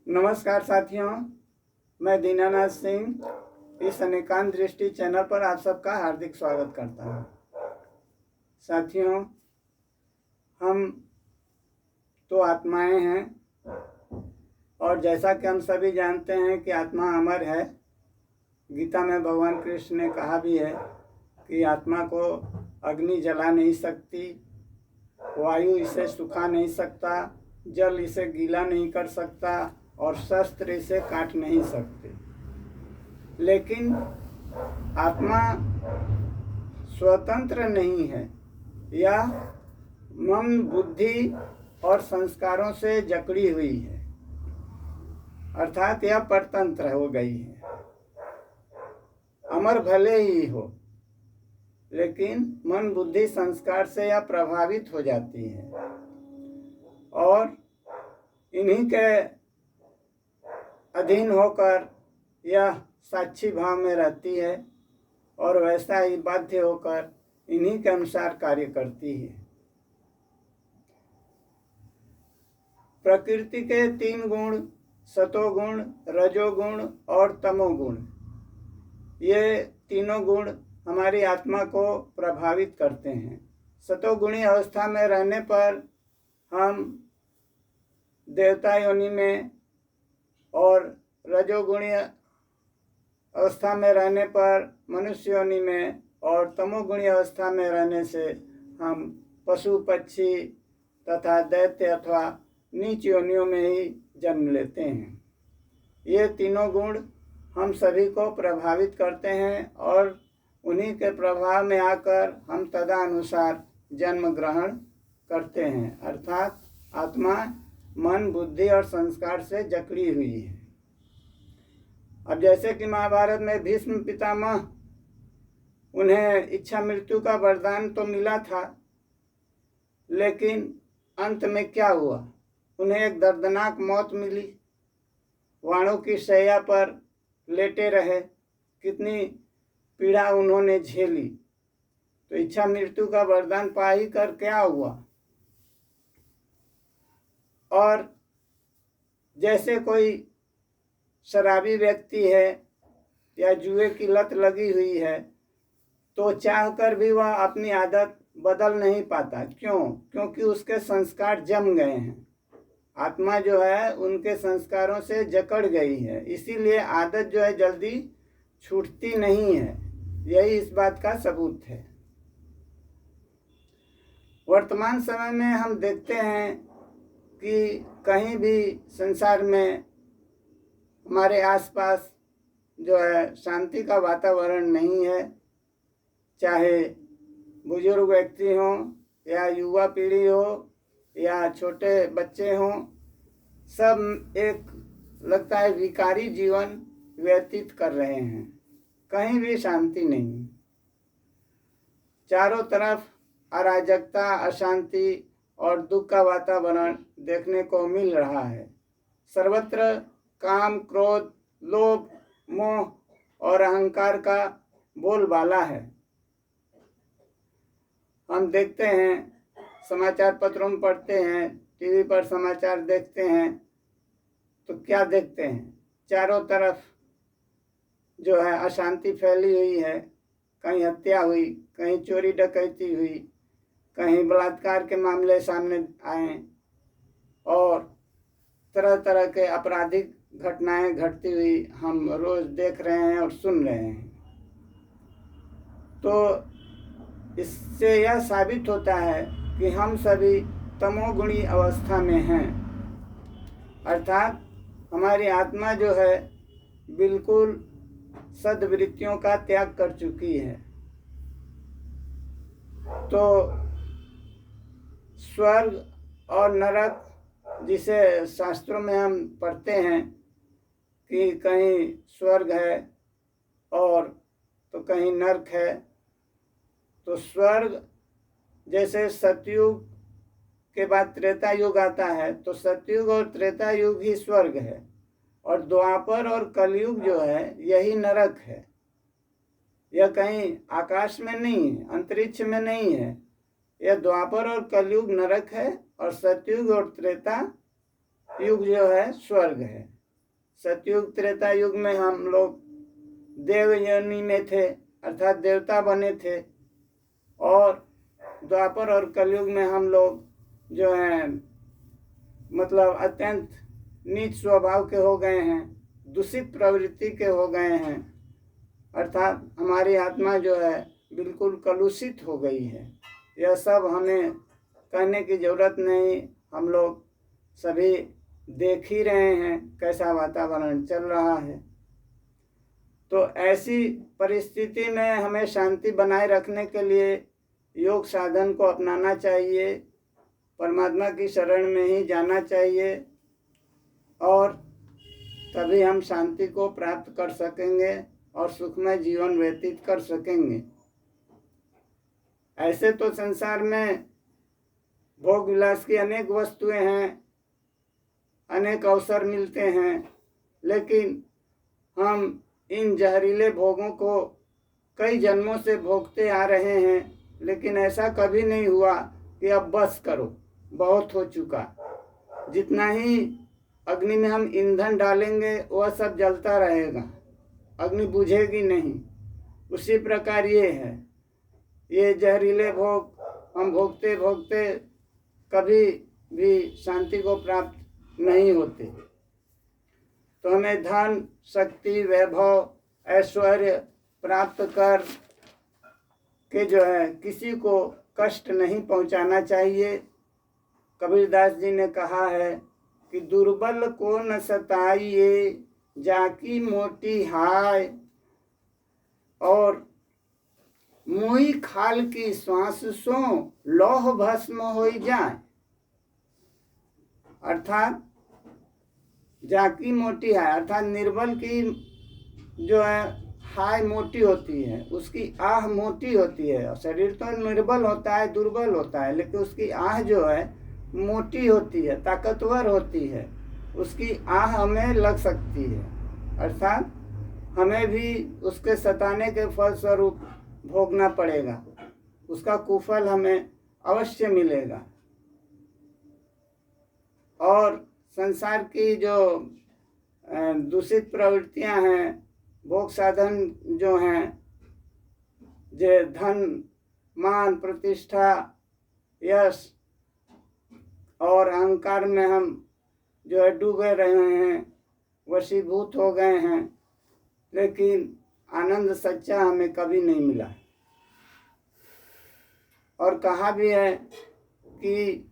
नमस्कार साथियों, मैं दीनानाथ सिंह इस अनेकांत दृष्टि चैनल पर आप सबका हार्दिक स्वागत करता हूं। साथियों, हम तो आत्माएं हैं और जैसा कि हम सभी जानते हैं कि आत्मा अमर है। गीता में भगवान कृष्ण ने कहा भी है कि आत्मा को अग्नि जला नहीं सकती, वायु इसे सुखा नहीं सकता, जल इसे गीला नहीं कर सकता और शस्त्र इसे काट नहीं सकते। लेकिन आत्मा स्वतंत्र नहीं है, यह मन, बुद्धि और संस्कारों से जकड़ी हुई है, अर्थात यह परतंत्र हो गई है। अमर भले ही हो, लेकिन मन, बुद्धि, संस्कार से यह प्रभावित हो जाती है और इन्हीं के अधीन होकर यह साक्षी भाव में रहती है और वैसा ही बाध्य होकर इन्हीं के अनुसार कार्य करती है। प्रकृति के 3 गुण, सतोगुण, रजोगुण और तमोगुण, ये तीनों गुण हमारी आत्मा को प्रभावित करते हैं। सतोगुणी अवस्था में रहने पर हम देवता योनि में और रजोगुणी अवस्था में रहने पर मनुष्य योनि में और तमोगुणी अवस्था में रहने से हम पशु, पक्षी तथा दैत्य अथवा नीच योनियों में ही जन्म लेते हैं। ये तीनों गुण हम सभी को प्रभावित करते हैं और उन्हीं के प्रभाव में आकर हम तदनुसार जन्म ग्रहण करते हैं, अर्थात आत्मा मन, बुद्धि और संस्कार से जकड़ी हुई है। अब जैसे कि महाभारत में भीष्म पितामह, उन्हें इच्छा मृत्यु का वरदान तो मिला था, लेकिन अंत में क्या हुआ? उन्हें एक दर्दनाक मौत मिली। वाणों की शैया पर लेटे रहे, कितनी पीड़ा उन्होंने झेली। तो इच्छा मृत्यु का वरदान पा ही कर क्या हुआ? और जैसे कोई शराबी व्यक्ति है या जुए की लत लगी हुई है, तो चाहकर भी वह अपनी आदत बदल नहीं पाता। क्यों? क्योंकि उसके संस्कार जम गए हैं। आत्मा जो है उनके संस्कारों से जकड़ गई है, इसीलिए आदत जो है जल्दी छूटती नहीं है। यही इस बात का सबूत है। वर्तमान समय में हम देखते हैं कि कहीं भी संसार में हमारे आसपास जो है शांति का वातावरण नहीं है। चाहे बुजुर्ग व्यक्ति हों या युवा पीढ़ी हो या छोटे बच्चे हों, सब एक लगता है विकारी जीवन व्यतीत कर रहे हैं। कहीं भी शांति नहीं, चारों तरफ अराजकता, अशांति और दुख का वातावरण देखने को मिल रहा है। सर्वत्र काम, क्रोध, लोभ, मोह और अहंकार का बोलबाला है। हम देखते हैं, समाचार पत्रों में पढ़ते हैं, टीवी पर समाचार देखते हैं, तो क्या देखते हैं? चारों तरफ जो है अशांति फैली हुई है। कहीं हत्या हुई, कहीं चोरी डकैती हुई, कहीं बलात्कार के मामले सामने आए और तरह तरह के आपराधिक घटनाएं घटती हुई हम रोज देख रहे हैं और सुन रहे हैं। तो इससे यह साबित होता है कि हम सभी तमोगुणी अवस्था में हैं, अर्थात हमारी आत्मा जो है बिल्कुल सद्वृत्तियों का त्याग कर चुकी है। तो स्वर्ग और नरक, जिसे शास्त्रों में हम पढ़ते हैं कि कहीं स्वर्ग है और तो कहीं नरक है। तो स्वर्ग जैसे सतयुग के बाद त्रेता युग आता है, तो सतयुग और त्रेता युग ही स्वर्ग है और द्वापर और कलयुग जो है यही नरक है। यह कहीं आकाश में नहीं है, अंतरिक्ष में नहीं है। यह द्वापर और कलयुग नरक है और सतयुग और त्रेता युग जो है स्वर्ग है। सतयुग त्रेता युग में हम लोग देव योनि में थे, अर्थात देवता बने थे, और द्वापर और कलयुग में हम लोग जो है मतलब अत्यंत नीच स्वभाव के हो गए हैं, दूषित प्रवृत्ति के हो गए हैं, अर्थात हमारी आत्मा जो है बिल्कुल कलुषित हो गई है। यह सब हमें कहने की ज़रूरत नहीं, हम लोग सभी देख ही रहे हैं कैसा वातावरण चल रहा है। तो ऐसी परिस्थिति में हमें शांति बनाए रखने के लिए योग साधन को अपनाना चाहिए, परमात्मा की शरण में ही जाना चाहिए, और तभी हम शांति को प्राप्त कर सकेंगे और सुखमय जीवन व्यतीत कर सकेंगे। ऐसे तो संसार में भोग विलास की अनेक वस्तुएं हैं, अनेक अवसर मिलते हैं, लेकिन हम इन जहरीले भोगों को कई जन्मों से भोगते आ रहे हैं, लेकिन ऐसा कभी नहीं हुआ कि अब बस करो, बहुत हो चुका। जितना ही अग्नि में हम ईंधन डालेंगे वह सब जलता रहेगा, अग्नि बुझेगी नहीं। उसी प्रकार ये है, ये जहरीले भोग हम भोगते भोगते कभी भी शांति को प्राप्त नहीं होते। तो हमें धन, शक्ति, वैभव, ऐश्वर्य प्राप्त कर के जो है किसी को कष्ट नहीं पहुंचाना चाहिए। कबीरदास जी ने कहा है कि दुर्बल को न सताइए, जाकी मोटी हाय, और मुई खाल की श्वास सो लौह भस्म हो जाए। अर्थात जाकी मोटी हाय, अर्थात निर्बल की जो है हाय मोटी होती है, उसकी आह मोटी होती है। शरीर तो निर्बल होता है, दुर्बल होता है, लेकिन उसकी आह जो है मोटी होती है, ताकतवर होती है, उसकी आह हमें लग सकती है, अर्थात हमें भी उसके सताने के फलस्वरूप भोगना पड़ेगा, उसका कुफल हमें अवश्य मिलेगा। और संसार की जो दूषित प्रवृत्तियां हैं, भोग साधन जो हैं, जो धन, मान, प्रतिष्ठा, यश और अहंकार में हम जो है डूबे रहे हैं, वशीभूत हो गए हैं, लेकिन आनंद सच्चा हमें कभी नहीं मिला। और कहा भी है कि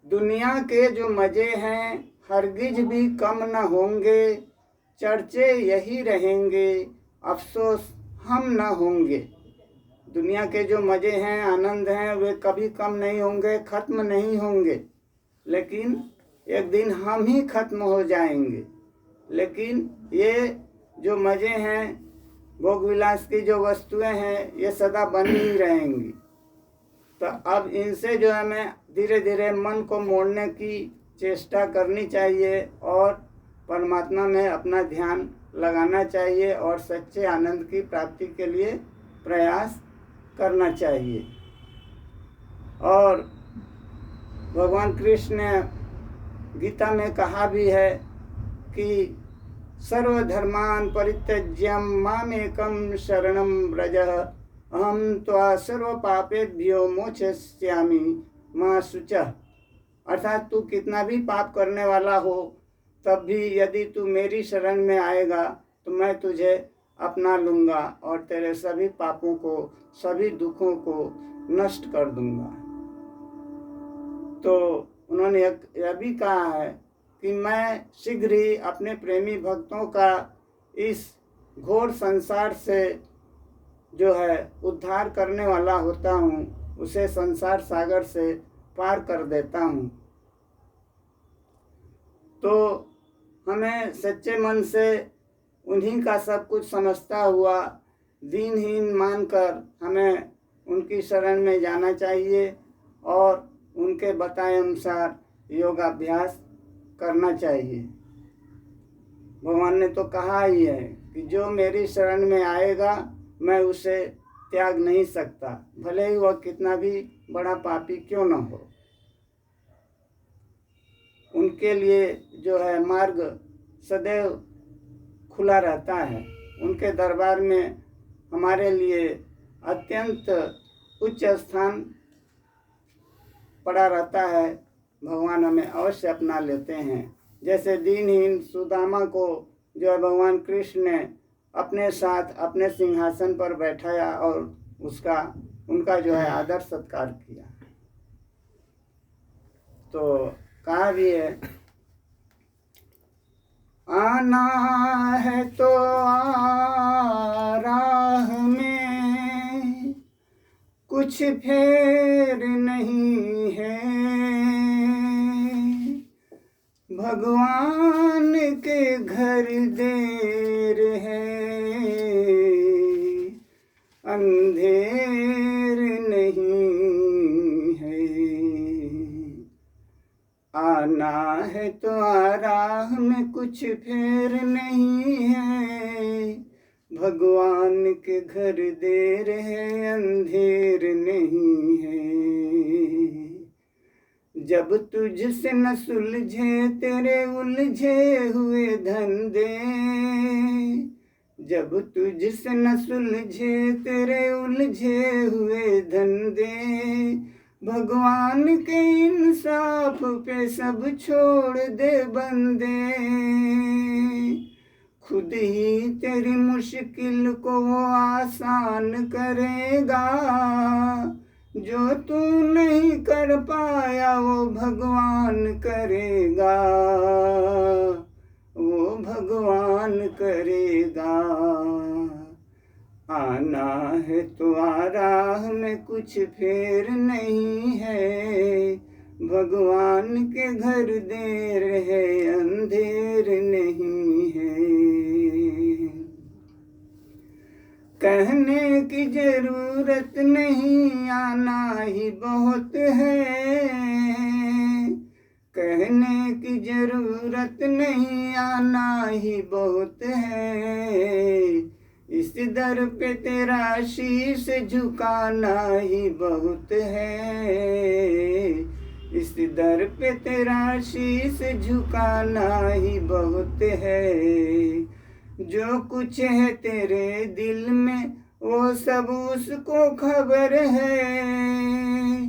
दुनिया के जो मजे हैं हरगिज भी कम न होंगे, चर्चे यही रहेंगे, अफसोस हम न होंगे। दुनिया के जो मजे हैं, आनंद हैं, वे कभी कम नहीं होंगे, खत्म नहीं होंगे, लेकिन एक दिन हम ही खत्म हो जाएंगे। लेकिन ये जो मजे हैं, भोग विलास की जो वस्तुएं हैं, ये सदा बनी ही रहेंगी। तो अब इनसे जो हमें धीरे धीरे मन को मोड़ने की चेष्टा करनी चाहिए और परमात्मा में अपना ध्यान लगाना चाहिए और सच्चे आनंद की प्राप्ति के लिए प्रयास करना चाहिए। और भगवान कृष्ण ने गीता में कहा भी है कि सर्वधर्मान परित्यज्यं मामेकं शरणं व्रज, अहम त्वा सर्व पापेभ्यो मोक्षयिष्यामि मा शुचः। अर्थात तू कितना भी पाप करने वाला हो, तब भी यदि तू मेरी शरण में आएगा तो मैं तुझे अपना लूँगा और तेरे सभी पापों को, सभी दुखों को नष्ट कर दूँगा। तो उन्होंने यह भी कहा है कि मैं शीघ्र ही अपने प्रेमी भक्तों का इस घोर संसार से जो है उद्धार करने वाला होता हूँ, उसे संसार सागर से पार कर देता हूँ। तो हमें सच्चे मन से उन्हीं का सब कुछ समझता हुआ दीनहीन मानकर हमें उनकी शरण में जाना चाहिए और उनके बताए अनुसार योगाभ्यास करना चाहिए। भगवान ने तो कहा ही है कि जो मेरी शरण में आएगा मैं उसे त्याग नहीं सकता, भले ही वह कितना भी बड़ा पापी क्यों न हो। उनके लिए जो है मार्ग सदैव खुला रहता है। उनके दरबार में हमारे लिए अत्यंत उच्च स्थान पड़ा रहता है। भगवान हमें अवश्य अपना लेते हैं। जैसे दीनहीन सुदामा को जो है भगवान कृष्ण ने अपने साथ अपने सिंहासन पर बैठाया और उनका जो है आदर सत्कार किया। तो कहा भी है, आना है तो आ राह में, कुछ फेर नहीं है, भगवान के घर देर है, अंधेर नहीं है। आना है तो आ राह में, कुछ फेर नहीं है, भगवान के घर देर है, अंधेर नहीं है। जब तुझसे न सुलझे तेरे उलझे हुए धंधे, जब तुझसे न सुलझे तेरे उलझे हुए धंधे, भगवान के इंसाफ पे सब छोड़ दे बंदे। खुद ही तेरी मुश्किल को वो आसान करेगा, जो तू नहीं कर पाया वो भगवान करेगा, वो भगवान करेगा। आना है तो आ राह में, कुछ फेर नहीं है, भगवान के घर देर है, अंधेर नहीं है। कहने की जरूरत नहीं, आना ही बहुत है, कहने की जरूरत नहीं, आना ही बहुत है। इस दर पे तेरा शीश झुकाना ही बहुत है, इस दर पे तेरा शीश झुकाना ही बहुत है। जो कुछ है तेरे दिल में वो सब उसको खबर है,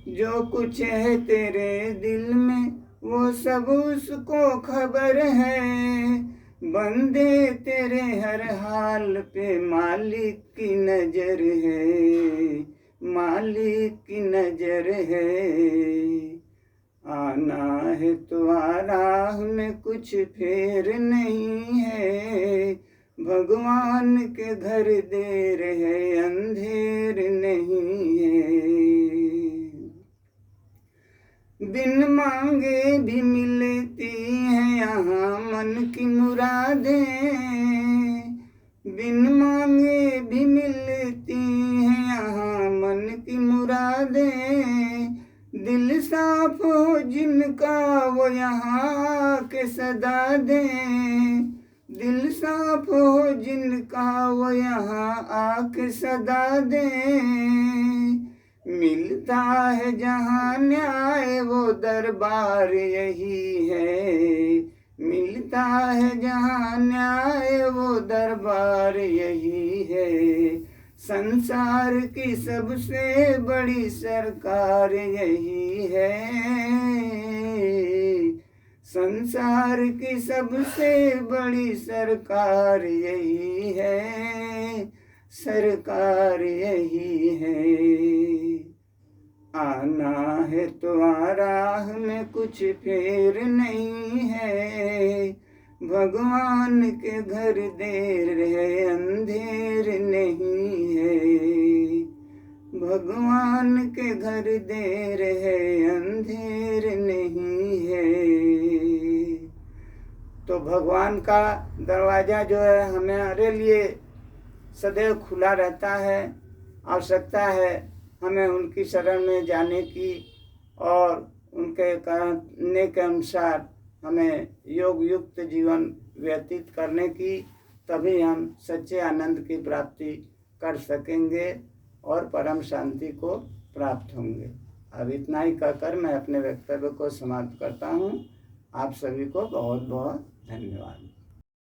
जो कुछ है तेरे दिल में वो सब उसको खबर है। बंदे तेरे हर हाल पे मालिक की नजर है, मालिक की नजर है। आना है तो आ राह में, कुछ फेर नहीं है, भगवान के घर देर है, अंधेर नहीं है। बिन मांगे भी मिलती हैं यहाँ मन की मुरादें, बिन मांगे भी मिलती हैं यहाँ मन की मुरादें। दिल साफ हो जिनका वो यहाँ के सदा दें, दिल साफ हो जिनका वो यहाँ आके सदा दें। मिलता है जहाँ न्याय वो दरबार यही है, मिलता है जहाँ न्याय वो दरबार यही है। संसार की सबसे बड़ी सरकार यही है, संसार की सबसे बड़ी सरकार यही है, सरकार यही है। आना है तो आ राह में, कुछ फेर नहीं है, भगवान के घर देर है, अंधेर नहीं है। भगवान के घर देर है, अंधेर नहीं है। तो भगवान का दरवाज़ा जो है हमारे लिए सदैव खुला रहता है। आवश्यकता है हमें उनकी शरण में जाने की और उनके कहने के अनुसार हमें योग युक्त जीवन व्यतीत करने की, तभी हम सच्चे आनंद की प्राप्ति कर सकेंगे और परम शांति को प्राप्त होंगे। अब इतना ही कहकर मैं अपने वक्तव्य को समाप्त करता हूँ। आप सभी को बहुत बहुत धन्यवाद।